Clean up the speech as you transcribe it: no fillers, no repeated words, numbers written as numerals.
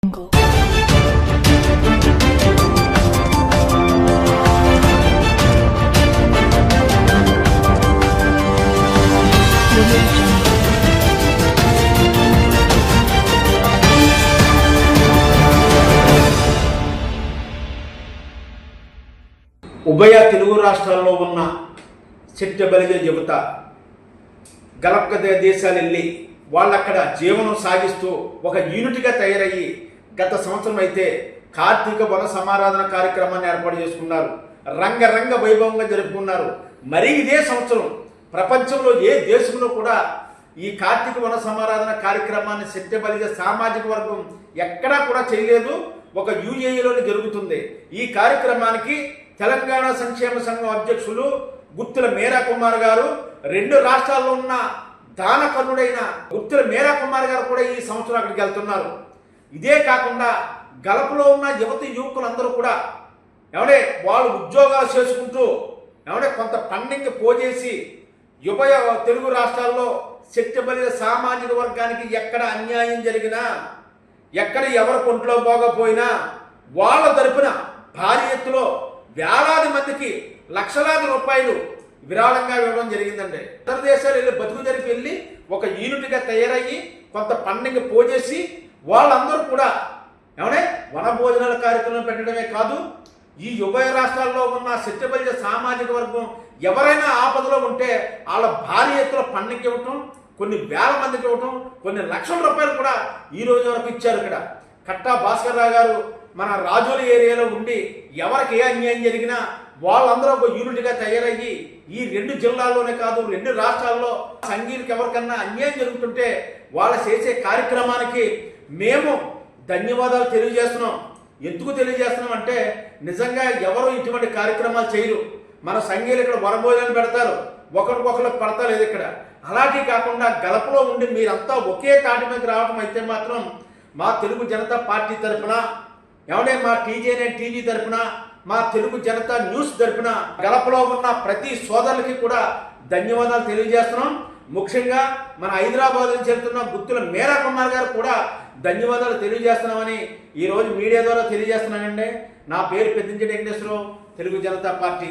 ఉభయ తెలుగు రాష్ట్రాల్లో ఉన్న చెట్ట బలిజ యువత గలప దేశాలు వెళ్ళి వాళ్ళక్కడ జీవనం సాగిస్తూ ఒక యూనిట్గా తయారయ్యి గత సంవత్సరం అయితే కార్తీక వన సమారాధన కార్యక్రమాన్ని ఏర్పాటు చేసుకున్నారు. రంగరంగ వైభవంగా జరుపుకున్నారు. మరి ఇదే సంవత్సరం ప్రపంచంలో ఏ దేశంలో కూడా ఈ కార్తీక వన సమారాధన కార్యక్రమాన్ని చెట్ట బలిజ సామాజిక వర్గం ఎక్కడా కూడా చేయలేదు. ఒక యుఏఈలోనే జరుగుతుంది. ఈ కార్యక్రమానికి తెలంగాణ సంక్షేమ సంఘం అధ్యక్షులు గుత్తుల మీరా కుమార్ గారు, రెండు రాష్ట్రాల్లో ఉన్న దానకర్ణుడైన గుత్తుల మీరా కుమార్ గారు కూడా ఈ సంవత్సరం అక్కడికి వెళ్తున్నారు. ఇదే కాకుండా గలపలో ఉన్న యువకులందరూ కూడా వాళ్ళు ఉద్యోగాలు చేసుకుంటూ కొంత ఫండింగ్ పోజేసి ఉభయ తెలుగు రాష్ట్రాల్లో చెట్ట బలిజ సామాజిక వర్గానికి ఎక్కడ అన్యాయం జరిగినా, ఎక్కడ ఎవరి కొంట్లో పోకపోయినా వాళ్ళ తరపున భారీ ఎత్తులో వేలాది మందికి లక్షలాది రూపాయలు విరాళంగా ఇవ్వడం జరిగిందండి. ఇతర దేశాలు వెళ్ళి బతుకు జరిపి వెళ్ళి ఒక యూనిట్గా తయారయ్యి కొంత ఫండింగ్ పోజేసి వాళ్ళందరూ కూడా వన భోజనాల కార్యక్రమం పెట్టడమే కాదు, ఈ ఉభయ రాష్ట్రాల్లో ఉన్న చెట్ట బలిజ సామాజిక వర్గం ఎవరైనా ఆపదలో ఉంటే వాళ్ళ భారీ ఎత్తులో ఫండింగ్ ఇవ్వటం, కొన్ని వేల మందికి ఇవ్వటం, కొన్ని లక్షల రూపాయలు కూడా ఈ రోజు వరకు ఇచ్చారు. ఇక్కడ కట్టా భాస్కర్ రావు గారు మన రాజోలి ఏరియాలో ఉండి ఎవరికి ఏ అన్యాయం జరిగినా వాళ్ళందరూ ఒక యూనిట్గా తయారయ్యి ఈ రెండు జిల్లాల్లోనే కాదు రెండు రాష్ట్రాల్లో సంఘీయులకు ఎవరికన్నా అన్యాయం జరుగుతుంటే వాళ్ళు చేసే కార్యక్రమానికి మేము ధన్యవాదాలు తెలియజేస్తున్నాం. ఎందుకు తెలియజేస్తున్నాం అంటే నిజంగా ఎవరు ఇటువంటి కార్యక్రమాలు చేయరు. మన సంఘీయులు ఇక్కడ వరభోజనాలు పెడతారు, ఒకరికొకరు పడతలేదు. ఇక్కడ అలాంటివి కాకుండా గలపలో ఉండి మీరంతా ఒకే తాటి మీద రావడం అయితే మాత్రం మా తెలుగు జనతా పార్టీ తరఫున మా టీజేఎన్ టీవీ తరఫున, మా తెలుగు జనతా న్యూస్ తరఫున గలపలో ఉన్న ప్రతి సోదరులకి కూడా ధన్యవాదాలు తెలియజేస్తున్నాం. ముఖ్యంగా మన హైదరాబాద్ నుంచి వెళ్తున్న గుత్తుల మీరా కుమార్ గారు కూడా ధన్యవాదాలు తెలియజేస్తున్నామని ఈరోజు మీడియా ద్వారా తెలియజేస్తున్నానండి. నా పేరు పెద్దింటి వెంకటేశ్వరరావు, తెలుగు జనతా పార్టీ.